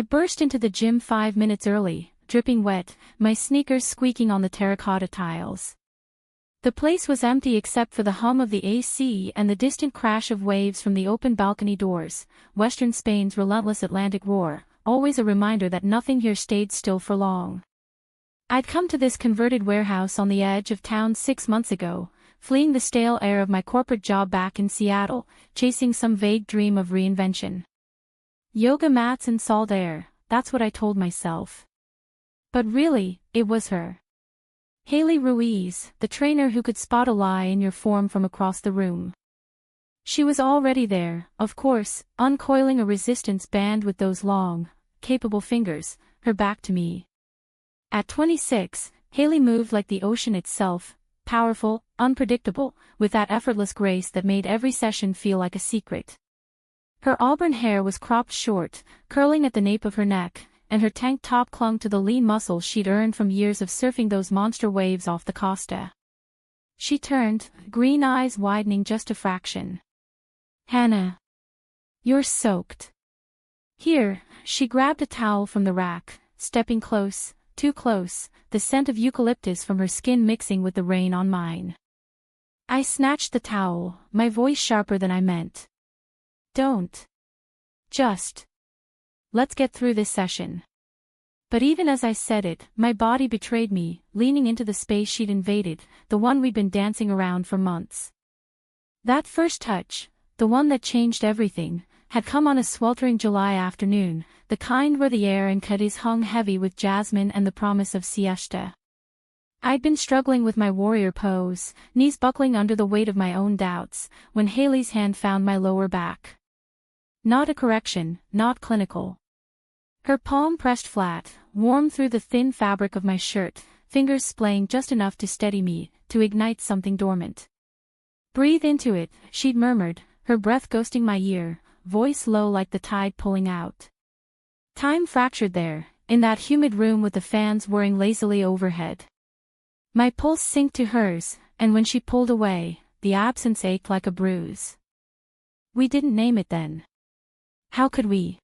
I burst into the gym 5 minutes early, dripping wet, my sneakers squeaking on the terracotta tiles. The place was empty except for the hum of the AC and the distant crash of waves from the open balcony doors, Western Spain's relentless Atlantic roar, always a reminder that nothing here stayed still for long. I'd come to this converted warehouse on the edge of town 6 months ago, fleeing the stale air of my corporate job back in Seattle, chasing some vague dream of reinvention. Yoga mats and salt air, that's what I told myself. But really, it was her. Haley Ruiz, the trainer who could spot a lie in your form from across the room. She was already there, of course, uncoiling a resistance band with those long, capable fingers, her back to me. At 26, Haley moved like the ocean itself, powerful, unpredictable, with that effortless grace that made every session feel like a secret. Her auburn hair was cropped short, curling at the nape of her neck, and her tank top clung to the lean muscle she'd earned from years of surfing those monster waves off the Costa. She turned, green eyes widening just a fraction. "Hannah. You're soaked." Here, she grabbed a towel from the rack, stepping close, too close, the scent of eucalyptus from her skin mixing with the rain on mine. I snatched the towel, my voice sharper than I meant. "Don't. Just. Let's get through this session." But even as I said it, my body betrayed me, leaning into the space she'd invaded, the one we'd been dancing around for months. That first touch, the one that changed everything, had come on a sweltering July afternoon, the kind where the air in Cadiz hung heavy with jasmine and the promise of siesta. I'd been struggling with my warrior pose, knees buckling under the weight of my own doubts, when Haley's hand found my lower back. Not a correction, not clinical. Her palm pressed flat, warm through the thin fabric of my shirt, fingers splaying just enough to steady me, to ignite something dormant. "Breathe into it," she'd murmured, her breath ghosting my ear, voice low like the tide pulling out. Time fractured there, in that humid room with the fans whirring lazily overhead. My pulse synced to hers, and when she pulled away, the absence ached like a bruise. We didn't name it then. How could we?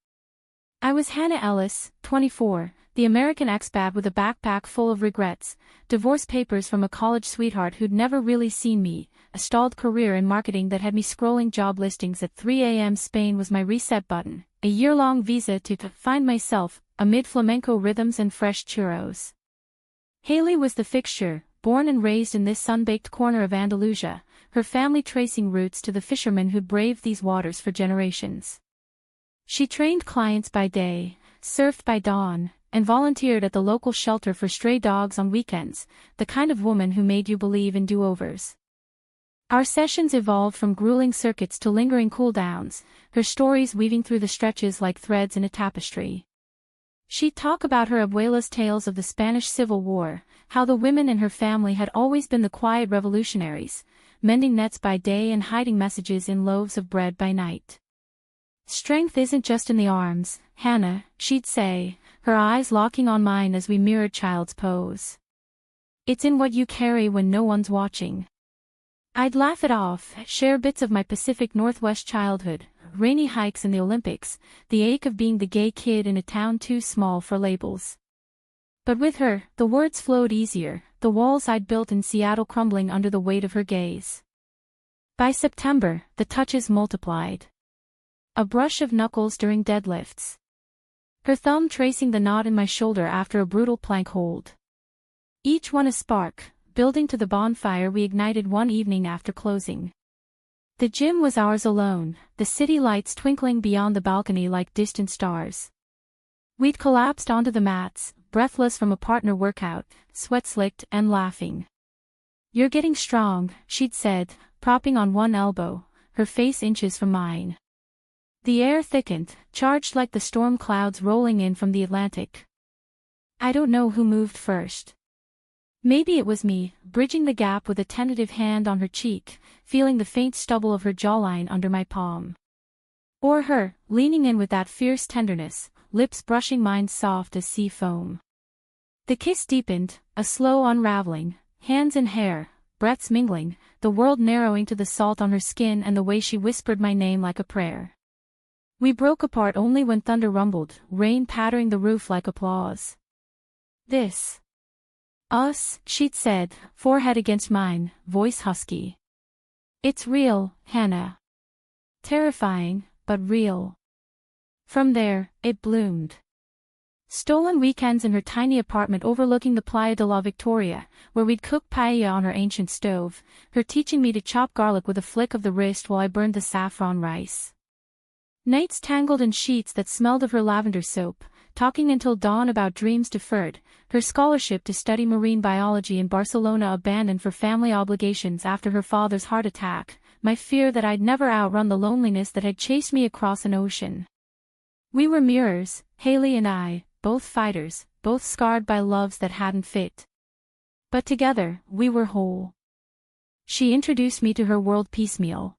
I was Hannah Ellis, 24, the American expat with a backpack full of regrets, divorce papers from a college sweetheart who'd never really seen me, a stalled career in marketing that had me scrolling job listings at 3 a.m. Spain was my reset button, a year-long visa to find myself, amid flamenco rhythms and fresh churros. Haley was the fixture, born and raised in this sun-baked corner of Andalusia, her family tracing roots to the fishermen who'd braved these waters for generations. She trained clients by day, surfed by dawn, and volunteered at the local shelter for stray dogs on weekends, the kind of woman who made you believe in do-overs. Our sessions evolved from grueling circuits to lingering cool-downs, her stories weaving through the stretches like threads in a tapestry. She'd talk about her abuela's tales of the Spanish Civil War, how the women in her family had always been the quiet revolutionaries, mending nets by day and hiding messages in loaves of bread by night. "Strength isn't just in the arms, Hannah," she'd say, her eyes locking on mine as we mirrored child's pose. "It's in what you carry when no one's watching." I'd laugh it off, share bits of my Pacific Northwest childhood, rainy hikes in the Olympics, the ache of being the gay kid in a town too small for labels. But with her, the words flowed easier, the walls I'd built in Seattle crumbling under the weight of her gaze. By September, the touches multiplied. A brush of knuckles during deadlifts. Her thumb tracing the knot in my shoulder after a brutal plank hold. Each one a spark, building to the bonfire we ignited one evening after closing. The gym was ours alone, the city lights twinkling beyond the balcony like distant stars. We'd collapsed onto the mats, breathless from a partner workout, sweat slicked and laughing. "You're getting strong," she'd said, propping on one elbow, her face inches from mine. The air thickened, charged like the storm clouds rolling in from the Atlantic. I don't know who moved first. Maybe it was me, bridging the gap with a tentative hand on her cheek, feeling the faint stubble of her jawline under my palm. Or her, leaning in with that fierce tenderness, lips brushing mine soft as sea foam. The kiss deepened, a slow unraveling, hands in hair, breaths mingling, the world narrowing to the salt on her skin and the way she whispered my name like a prayer. We broke apart only when thunder rumbled, rain pattering the roof like applause. This. Us, she'd said, forehead against mine, voice husky. It's real, Hannah. Terrifying, but real. From there, it bloomed. Stolen weekends in her tiny apartment overlooking the Playa de la Victoria, where we'd cook paella on her ancient stove, her teaching me to chop garlic with a flick of the wrist while I burned the saffron rice. Nights tangled in sheets that smelled of her lavender soap, talking until dawn about dreams deferred, her scholarship to study marine biology in Barcelona abandoned for family obligations after her father's heart attack, my fear that I'd never outrun the loneliness that had chased me across an ocean. We were mirrors, Haley and I, both fighters, both scarred by loves that hadn't fit. But together, we were whole. She introduced me to her world piecemeal.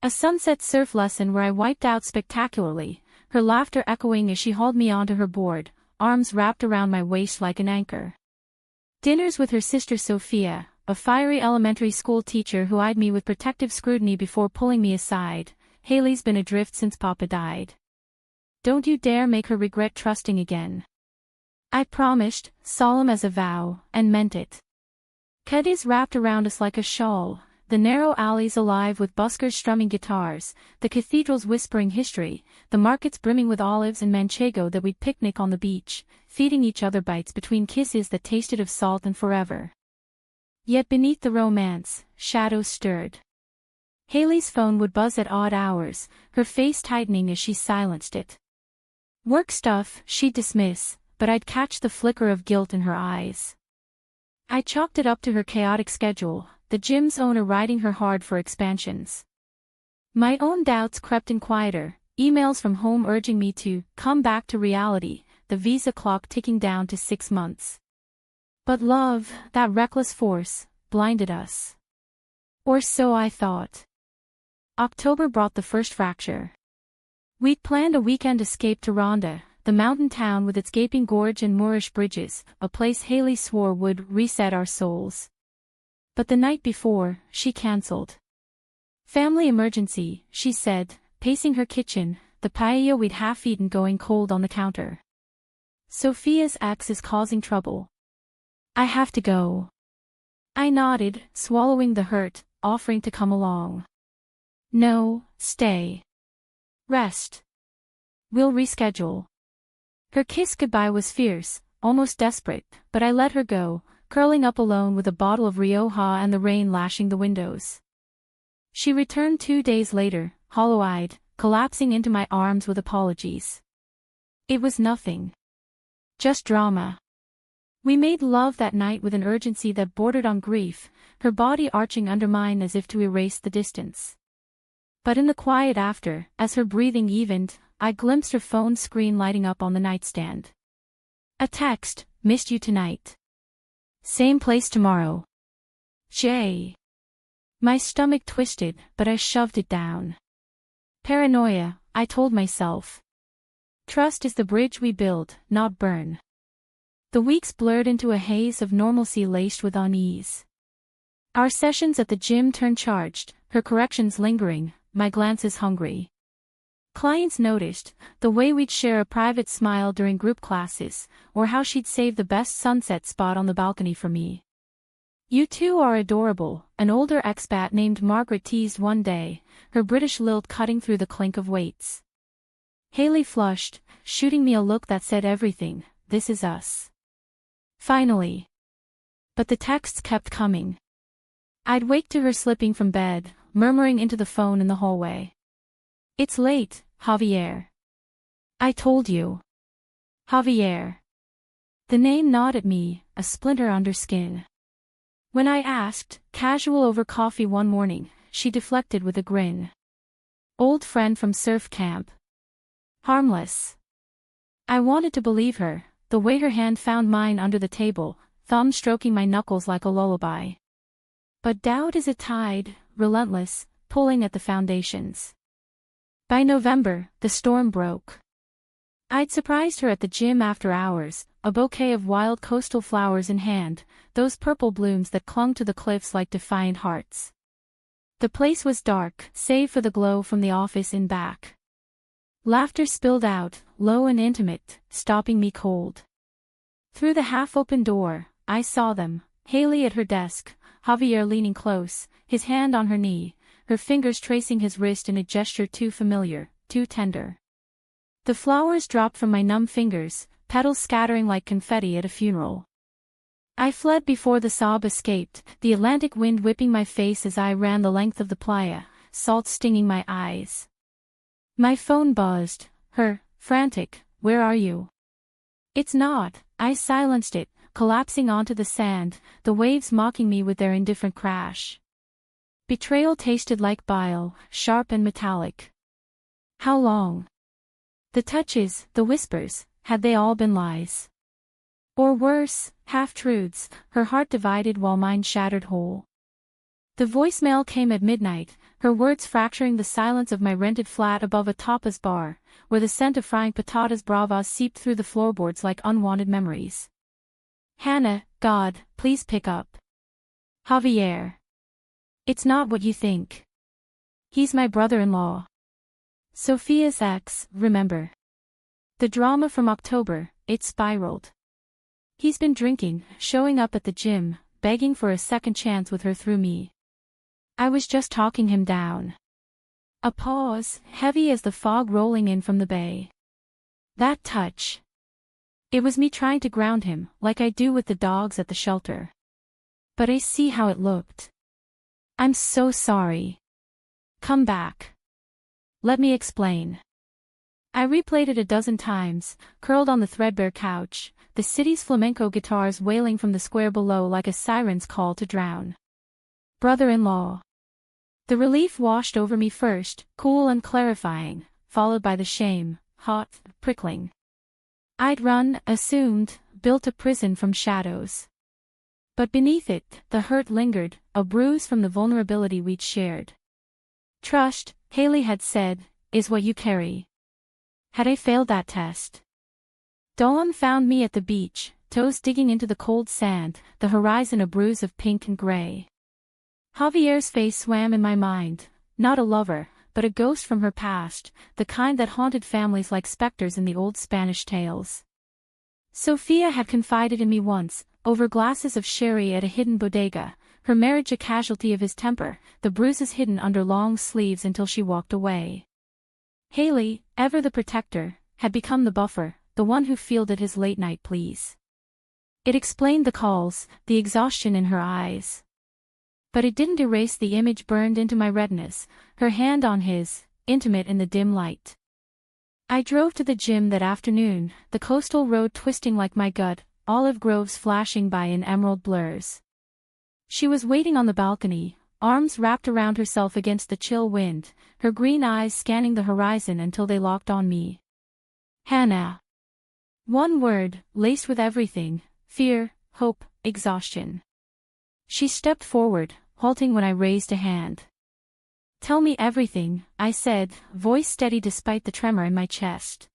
A sunset surf lesson where I wiped out spectacularly, her laughter echoing as she hauled me onto her board, arms wrapped around my waist like an anchor. Dinners with her sister Sophia, a fiery elementary school teacher who eyed me with protective scrutiny before pulling me aside. Haley's been adrift since Papa died. Don't you dare make her regret trusting again. I promised, solemn as a vow, and meant it. Caddies wrapped around us like a shawl, the narrow alleys alive with buskers strumming guitars, the cathedrals whispering history, the markets brimming with olives and manchego that we'd picnic on the beach, feeding each other bites between kisses that tasted of salt and forever. Yet beneath the romance, shadows stirred. Haley's phone would buzz at odd hours, her face tightening as she silenced it. Work stuff, she'd dismiss, but I'd catch the flicker of guilt in her eyes. I chalked it up to her chaotic schedule, the gym's owner riding her hard for expansions. My own doubts crept in quieter, emails from home urging me to come back to reality, the visa clock ticking down to 6 months. But love, that reckless force, blinded us. Or so I thought. October brought the first fracture. We'd planned a weekend escape to Ronda, the mountain town with its gaping gorge and Moorish bridges, a place Haley swore would reset our souls. But the night before, she cancelled. Family emergency, she said, pacing her kitchen, the paella we'd half-eaten going cold on the counter. Sophia's ex is causing trouble. I have to go. I nodded, swallowing the hurt, offering to come along. No, stay. Rest. We'll reschedule. Her kiss goodbye was fierce, almost desperate, but I let her go, curling up alone with a bottle of Rioja and the rain lashing the windows. She returned 2 days later, hollow-eyed, collapsing into my arms with apologies. It was nothing. Just drama. We made love that night with an urgency that bordered on grief, her body arching under mine as if to erase the distance. But in the quiet after, as her breathing evened, I glimpsed her phone screen lighting up on the nightstand. A text, missed you tonight. Same place tomorrow. J. My stomach twisted, but I shoved it down. Paranoia, I told myself. Trust is the bridge we build, not burn. The weeks blurred into a haze of normalcy laced with unease. Our sessions at the gym turned charged, her corrections lingering, my glances hungry. Clients noticed, the way we'd share a private smile during group classes, or how she'd save the best sunset spot on the balcony for me. You two are adorable, an older expat named Margaret teased one day, her British lilt cutting through the clink of weights. Haley flushed, shooting me a look that said everything, this is us. Finally. But the texts kept coming. I'd wake to her slipping from bed, murmuring into the phone in the hallway. It's late, Javier. I told you. Javier. The name gnawed at me, a splinter under skin. When I asked, casual over coffee one morning, she deflected with a grin. Old friend from surf camp. Harmless. I wanted to believe her, the way her hand found mine under the table, thumb stroking my knuckles like a lullaby. But doubt is a tide, relentless, pulling at the foundations. By November, the storm broke. I'd surprised her at the gym after hours, a bouquet of wild coastal flowers in hand, those purple blooms that clung to the cliffs like defiant hearts. The place was dark, save for the glow from the office in back. Laughter spilled out, low and intimate, stopping me cold. Through the half-open door, I saw them, Haley at her desk, Javier leaning close, his hand on her knee, her fingers tracing his wrist in a gesture too familiar, too tender. The flowers dropped from my numb fingers, petals scattering like confetti at a funeral. I fled before the sob escaped, the Atlantic wind whipping my face as I ran the length of the playa, salt stinging my eyes. My phone buzzed, frantic, "Where are you?" "It's not," I silenced it, collapsing onto the sand, the waves mocking me with their indifferent crash. Betrayal tasted like bile, sharp and metallic. How long? The touches, the whispers, had they all been lies? Or worse, half-truths, her heart divided while mine shattered whole. The voicemail came at midnight, her words fracturing the silence of my rented flat above a tapas bar, where the scent of frying patatas bravas seeped through the floorboards like unwanted memories. "Hannah, God, please pick up. Javier. It's not what you think. He's my brother-in-law. Sophia's ex, remember? The drama from October, it spiraled. He's been drinking, showing up at the gym, begging for a second chance with her through me. I was just talking him down." A pause, heavy as the fog rolling in from the bay. That touch. It was me trying to ground him, like I do with the dogs at the shelter. But I see how it looked. "I'm so sorry. Come back. Let me explain." I replayed it a dozen times, curled on the threadbare couch, the city's flamenco guitars wailing from the square below like a siren's call to drown. Brother-in-law. The relief washed over me first, cool and clarifying, followed by the shame, hot, prickling. I'd run, assumed, built a prison from shadows. But beneath it, the hurt lingered, a bruise from the vulnerability we'd shared. "Trust," Haley had said, "is what you carry." Had I failed that test? Dawn found me at the beach, toes digging into the cold sand, the horizon a bruise of pink and gray. Javier's face swam in my mind, not a lover, but a ghost from her past, the kind that haunted families like specters in the old Spanish tales. Sophia had confided in me once, over glasses of sherry at a hidden bodega, her marriage a casualty of his temper, the bruises hidden under long sleeves until she walked away. Haley, ever the protector, had become the buffer, the one who fielded his late-night pleas. It explained the calls, the exhaustion in her eyes. But it didn't erase the image burned into my retinas, her hand on his, intimate in the dim light. I drove to the gym that afternoon, the coastal road twisting like my gut, olive groves flashing by in emerald blurs. She was waiting on the balcony, arms wrapped around herself against the chill wind, her green eyes scanning the horizon until they locked on me. "Hannah." One word, laced with everything, fear, hope, exhaustion. She stepped forward, halting when I raised a hand. "Tell me everything," I said, voice steady despite the tremor in my chest.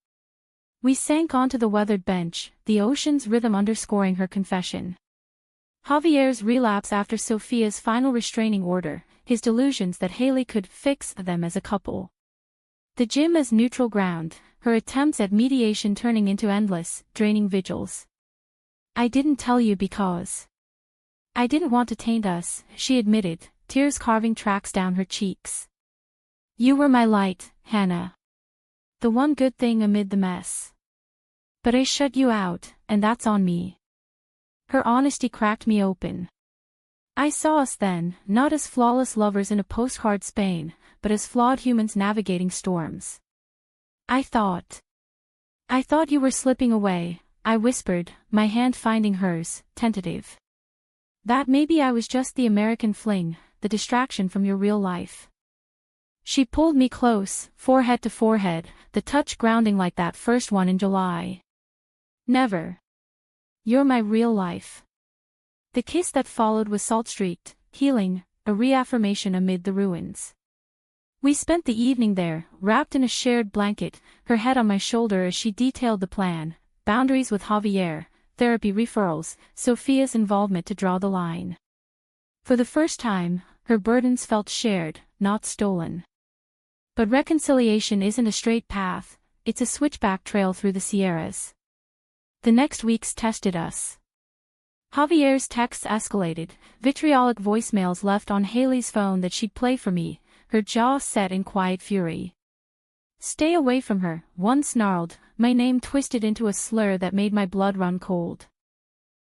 We sank onto the weathered bench, the ocean's rhythm underscoring her confession. Javier's relapse after Sophia's final restraining order, his delusions that Haley could fix them as a couple. The gym as neutral ground, her attempts at mediation turning into endless, draining vigils. "I didn't tell you because I didn't want to taint us," she admitted, tears carving tracks down her cheeks. "You were my light, Hannah. The one good thing amid the mess. But I shut you out, and that's on me." Her honesty cracked me open. I saw us then, not as flawless lovers in a postcard Spain, but as flawed humans navigating storms. I thought you were slipping away," I whispered, my hand finding hers, tentative. "That maybe I was just the American fling, the distraction from your real life." She pulled me close, forehead to forehead, the touch grounding like that first one in July. "Never. You're my real life." The kiss that followed was salt-streaked, healing, a reaffirmation amid the ruins. We spent the evening there, wrapped in a shared blanket, her head on my shoulder as she detailed the plan, boundaries with Javier, therapy referrals, Sophia's involvement to draw the line. For the first time, her burdens felt shared, not stolen. But reconciliation isn't a straight path, it's a switchback trail through the Sierras. The next weeks tested us. Javier's texts escalated, vitriolic voicemails left on Haley's phone that she'd play for me, her jaw set in quiet fury. "Stay away from her," one snarled, my name twisted into a slur that made my blood run cold.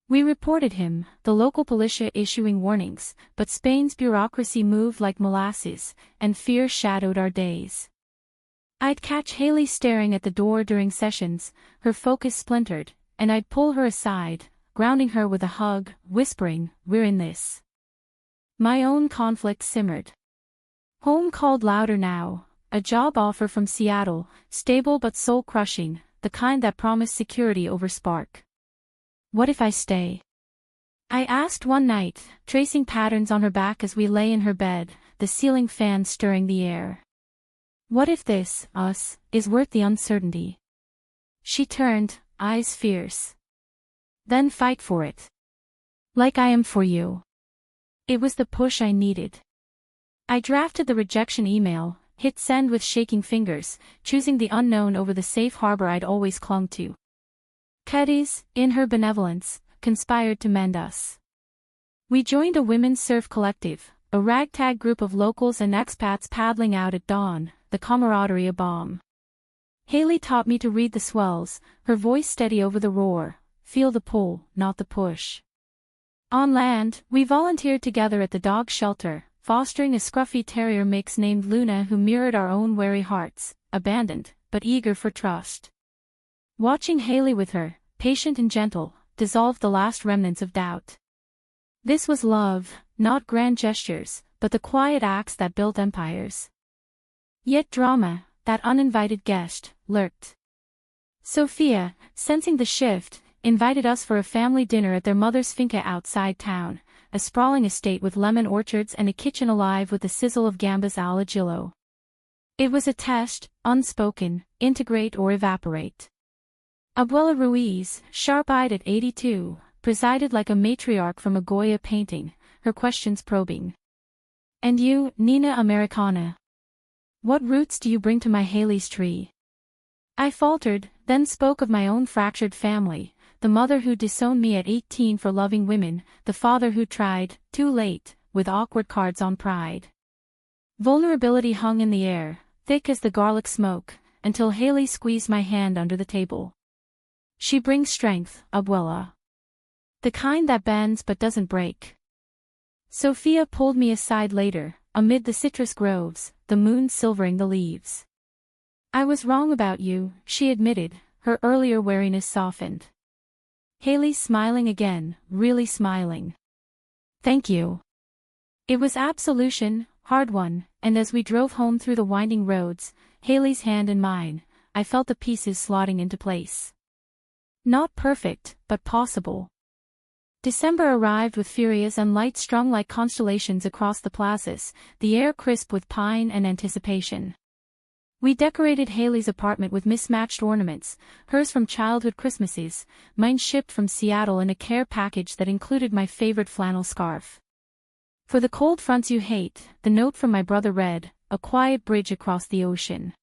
We reported him, the local militia issuing warnings, but Spain's bureaucracy moved like molasses, and fear shadowed our days. I'd catch Haley staring at the door during sessions, her focus splintered, and I'd pull her aside, grounding her with a hug, whispering, "We're in this." My own conflict simmered. Home called louder now, a job offer from Seattle, stable but soul-crushing, the kind that promised security over spark. What if I stay? I asked one night, tracing patterns on her back as we lay in her bed, the ceiling fan stirring the air. What if this, us, is worth the uncertainty? She turned, eyes fierce. Then fight for it. Like I am for you. It was the push I needed. I drafted the rejection email, hit send with shaking fingers, choosing the unknown over the safe harbor I'd always clung to. Cadiz, in her benevolence, conspired to mend us. We joined a women's surf collective, a ragtag group of locals and expats paddling out at dawn, the camaraderie a bomb. Haley taught me to read the swells, her voice steady over the roar, feel the pull, not the push. On land, we volunteered together at the dog shelter, fostering a scruffy terrier mix named Luna who mirrored our own wary hearts, abandoned, but eager for trust. Watching Haley with her, patient and gentle, dissolved the last remnants of doubt. This was love, not grand gestures, but the quiet acts that built empires. Yet drama, that uninvited guest, lurked. Sophia, sensing the shift, invited us for a family dinner at their mother's finca outside town, a sprawling estate with lemon orchards and a kitchen alive with the sizzle of gambas al ajillo. It was a test, unspoken, integrate or evaporate. Abuela Ruiz, sharp-eyed at 82, presided like a matriarch from a Goya painting, her questions probing. "And you, Nina Americana? What roots do you bring to my Haley's tree?" I faltered, then spoke of my own fractured family, the mother who disowned me at 18 for loving women, the father who tried, too late, with awkward cards on pride. Vulnerability hung in the air, thick as the garlic smoke, until Haley squeezed my hand under the table. "She brings strength, Abuela. The kind that bends but doesn't break." Sophia pulled me aside later, amid the citrus groves, the moon silvering the leaves. "I was wrong about you," she admitted, her earlier wariness softened. Haley smiling again, really smiling. "Thank you." It was absolution, hard won, and as we drove home through the winding roads, Haley's hand in mine, I felt the pieces slotting into place. Not perfect, but possible. December arrived with furious and light strung like constellations across the plazas, the air crisp with pine and anticipation. We decorated Haley's apartment with mismatched ornaments, hers from childhood Christmases, mine shipped from Seattle in a care package that included my favorite flannel scarf. "For the cold fronts you hate," the note from my brother read, a quiet bridge across the ocean.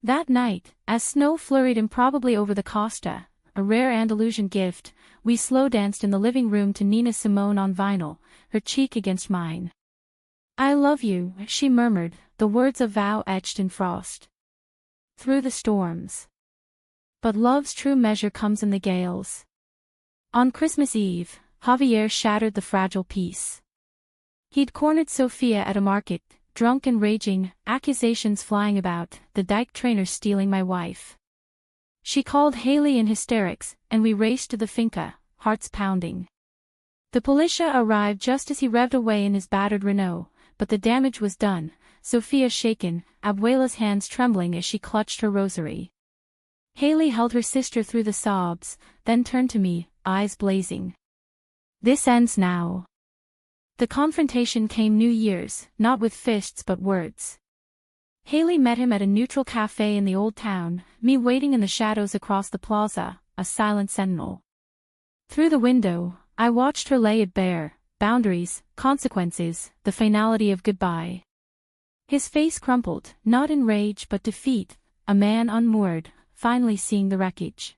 That night, as snow flurried improbably over the Costa, a rare Andalusian gift, we slow danced in the living room to Nina Simone on vinyl, her cheek against mine. "I love you," she murmured, the words of vow etched in frost. Through the storms. But love's true measure comes in the gales. On Christmas Eve, Javier shattered the fragile peace. He'd cornered Sophia at a market, drunk and raging, accusations flying about, the dyke trainer stealing my wife. She called Haley in hysterics, and we raced to the finca, hearts pounding. The militia arrived just as he revved away in his battered Renault, but the damage was done, Sophia shaken, Abuela's hands trembling as she clutched her rosary. Haley held her sister through the sobs, then turned to me, eyes blazing. "This ends now." The confrontation came New Year's, not with fists but words. Haley met him at a neutral cafe in the old town, me waiting in the shadows across the plaza, a silent sentinel. Through the window, I watched her lay it bare, boundaries, consequences, the finality of goodbye. His face crumpled, not in rage but defeat, a man unmoored, finally seeing the wreckage.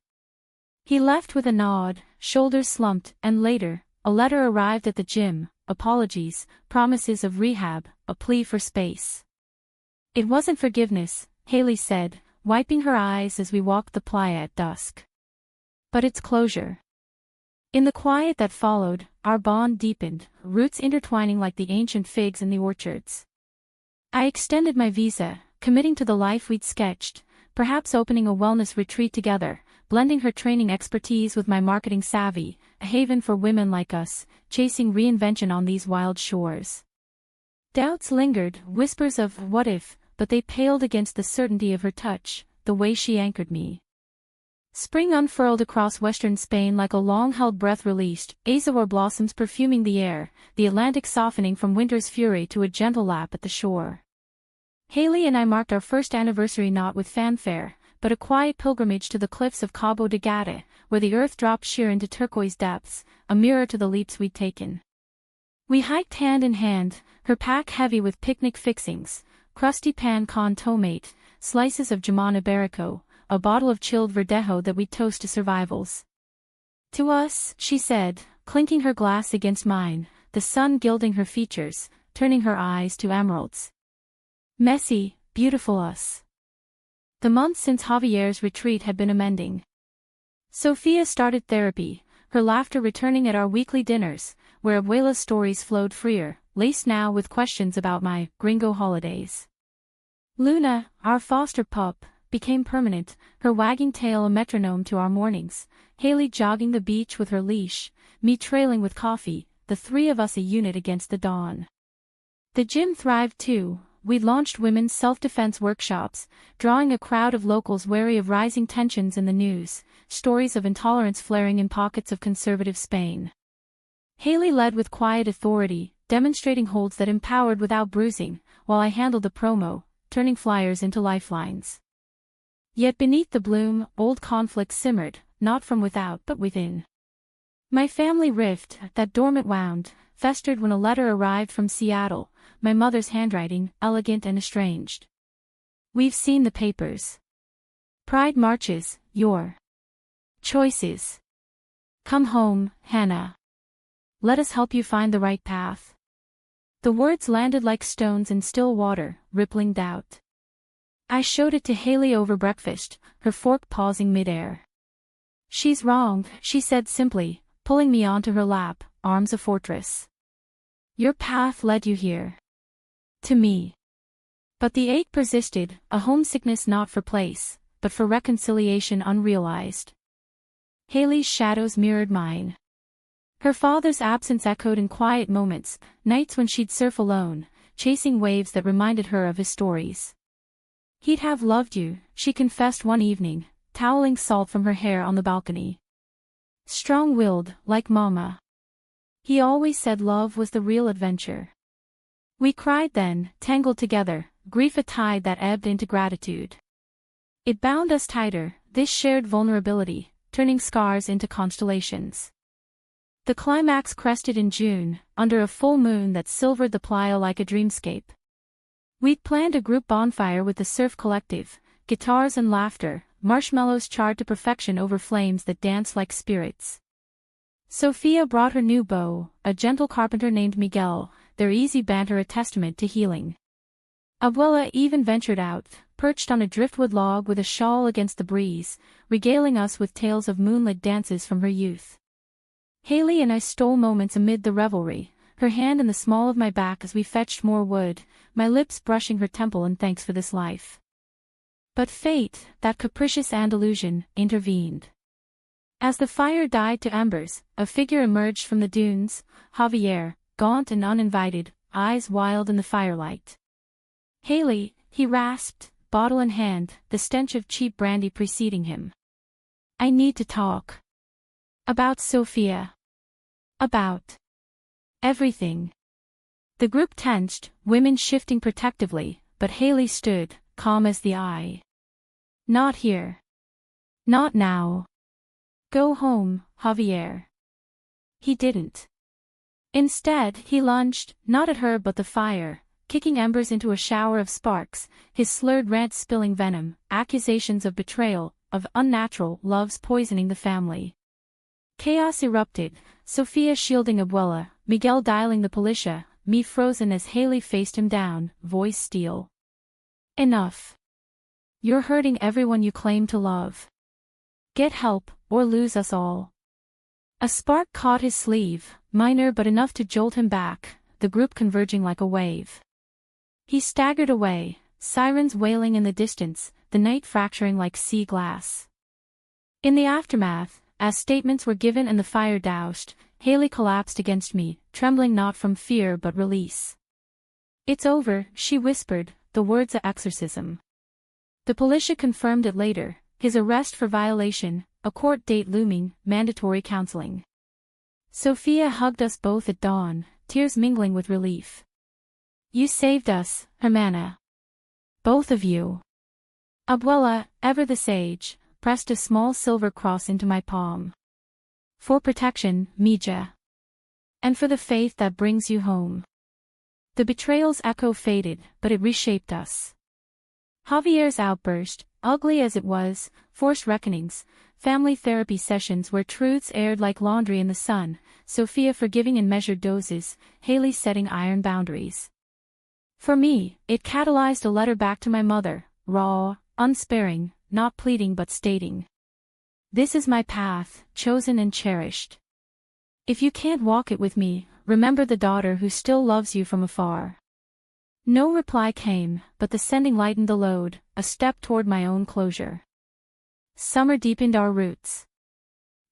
He left with a nod, shoulders slumped, and later, a letter arrived at the gym, apologies, promises of rehab, a plea for space. It wasn't forgiveness, Haley said, wiping her eyes as we walked the playa at dusk. But it's closure. In the quiet that followed, our bond deepened, roots intertwining like the ancient figs in the orchards. I extended my visa, committing to the life we'd sketched, perhaps opening a wellness retreat together, blending her training expertise with my marketing savvy, a haven for women like us, chasing reinvention on these wild shores. Doubts lingered, whispers of what if, but they paled against the certainty of her touch, the way she anchored me. Spring unfurled across western Spain like a long-held breath released, azure blossoms perfuming the air, the Atlantic softening from winter's fury to a gentle lap at the shore. Haley and I marked our first anniversary not with fanfare, but a quiet pilgrimage to the cliffs of Cabo de Gata, where the earth dropped sheer into turquoise depths, a mirror to the leaps we'd taken. We hiked hand in hand, her pack heavy with picnic fixings, crusty pan con tomate, slices of jamon iberico, a bottle of chilled verdejo that we'd toast to survivals. To us, she said, clinking her glass against mine, the sun gilding her features, turning her eyes to emeralds. Messy, beautiful us. The months since Javier's retreat had been amending. Sophia started therapy, her laughter returning at our weekly dinners, where Abuela's stories flowed freer, laced now with questions about my gringo holidays. Luna, our foster pup, became permanent, her wagging tail a metronome to our mornings, Haley jogging the beach with her leash, me trailing with coffee, the three of us a unit against the dawn. The gym thrived too. We'd launched women's self-defense workshops, drawing a crowd of locals wary of rising tensions in the news, stories of intolerance flaring in pockets of conservative Spain. Haley led with quiet authority, demonstrating holds that empowered without bruising, while I handled the promo, turning flyers into lifelines. Yet beneath the bloom, old conflict simmered, not from without but within. My family rift, that dormant wound, festered when a letter arrived from Seattle, my mother's handwriting, elegant and estranged. We've seen the papers. Pride marches, your choices. Come home, Hannah. Let us help you find the right path. The words landed like stones in still water, rippling doubt. I showed it to Haley over breakfast, her fork pausing midair. She's wrong, she said simply, pulling me onto her lap, arms a fortress. Your path led you here. To me. But the ache persisted, a homesickness not for place, but for reconciliation unrealized. Haley's shadows mirrored mine. Her father's absence echoed in quiet moments, nights when she'd surf alone, chasing waves that reminded her of his stories. He'd have loved you, she confessed one evening, toweling salt from her hair on the balcony. Strong-willed, like Mama. He always said love was the real adventure. We cried then, tangled together, grief a tide that ebbed into gratitude. It bound us tighter, this shared vulnerability, turning scars into constellations. The climax crested in June, under a full moon that silvered the playa like a dreamscape. We'd planned a group bonfire with the Surf Collective, guitars and laughter, marshmallows charred to perfection over flames that danced like spirits. Sophia brought her new beau, a gentle carpenter named Miguel, their easy banter a testament to healing. Abuela even ventured out, perched on a driftwood log with a shawl against the breeze, regaling us with tales of moonlit dances from her youth. Haley and I stole moments amid the revelry, her hand in the small of my back as we fetched more wood, my lips brushing her temple in thanks for this life. But fate, that capricious Andalusian, intervened. As the fire died to embers, a figure emerged from the dunes, Javier, gaunt and uninvited, eyes wild in the firelight. Haley, he rasped, bottle in hand, the stench of cheap brandy preceding him. I need to talk. About Sophia. About everything. The group tensed, women shifting protectively, but Haley stood, calm as the eye. Not here. Not now. Go home, Javier. He didn't. Instead, he lunged, not at her but the fire, kicking embers into a shower of sparks, his slurred rant spilling venom, accusations of betrayal, of unnatural loves poisoning the family. Chaos erupted, Sophia shielding Abuela, Miguel dialing the policia, me frozen as Haley faced him down, voice steel. Enough. You're hurting everyone you claim to love. Get help, or lose us all. A spark caught his sleeve, minor but enough to jolt him back, the group converging like a wave. He staggered away, sirens wailing in the distance, the night fracturing like sea glass. In the aftermath, as statements were given and the fire doused, Haley collapsed against me, trembling not from fear but release. It's over, she whispered, the words of exorcism. The policia confirmed it later, his arrest for violation, a court date looming, mandatory counseling. Sophia hugged us both at dawn, tears mingling with relief. You saved us, hermana. Both of you. Abuela, ever the sage, pressed a small silver cross into my palm. For protection, mija. And for the faith that brings you home. The betrayal's echo faded, but it reshaped us. Javier's outburst, ugly as it was, forced reckonings, family therapy sessions where truths aired like laundry in the sun, Sophia forgiving in measured doses, Haley setting iron boundaries. For me, it catalyzed a letter back to my mother, raw, unsparing, not pleading but stating. This is my path, chosen and cherished. If you can't walk it with me, remember the daughter who still loves you from afar. No reply came, but the sending lightened the load, a step toward my own closure. Summer deepened our roots.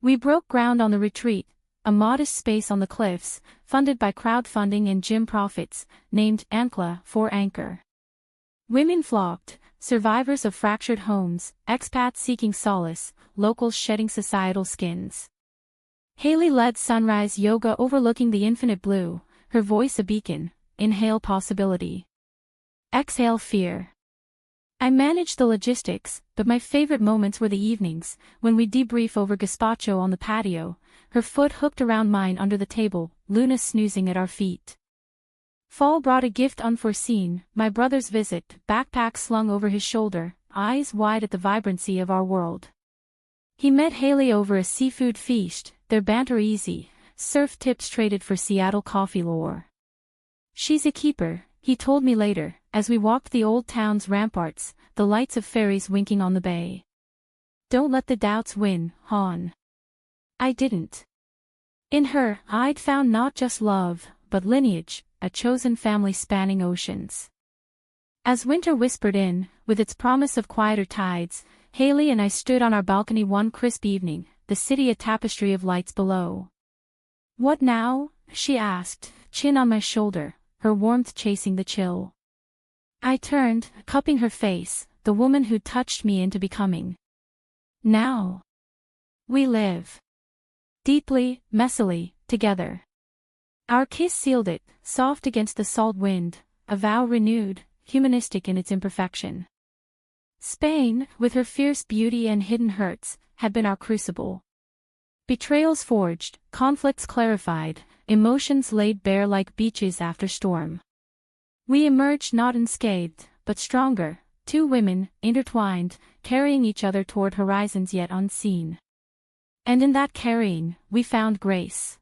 We broke ground on the retreat, a modest space on the cliffs, funded by crowdfunding and gym profits, named Ankla for Anchor. Women flocked, survivors of fractured homes, expats seeking solace, locals shedding societal skins. Haley led sunrise yoga overlooking the infinite blue, her voice a beacon, inhale possibility. Exhale fear. I managed the logistics, but my favorite moments were the evenings, when we debrief over gazpacho on the patio, her foot hooked around mine under the table, Luna snoozing at our feet. Fall brought a gift unforeseen, my brother's visit, backpack slung over his shoulder, eyes wide at the vibrancy of our world. He met Haley over a seafood feast, their banter easy, surf tips traded for Seattle coffee lore. She's a keeper, he told me later, as we walked the old town's ramparts, the lights of ferries winking on the bay. Don't let the doubts win, Han. I didn't. In her, I'd found not just love, but lineage, a chosen family spanning oceans. As winter whispered in, with its promise of quieter tides, Haley and I stood on our balcony one crisp evening, the city a tapestry of lights below. What now? She asked, chin on my shoulder, her warmth chasing the chill. I turned, cupping her face, the woman who'd touched me into becoming. Now. We live. Deeply, messily, together. Our kiss sealed it, soft against the salt wind, a vow renewed, humanistic in its imperfection. Spain, with her fierce beauty and hidden hurts, had been our crucible. Betrayals forged, conflicts clarified, emotions laid bare like beaches after storm. We emerged not unscathed, but stronger, two women, intertwined, carrying each other toward horizons yet unseen. And in that carrying, we found grace.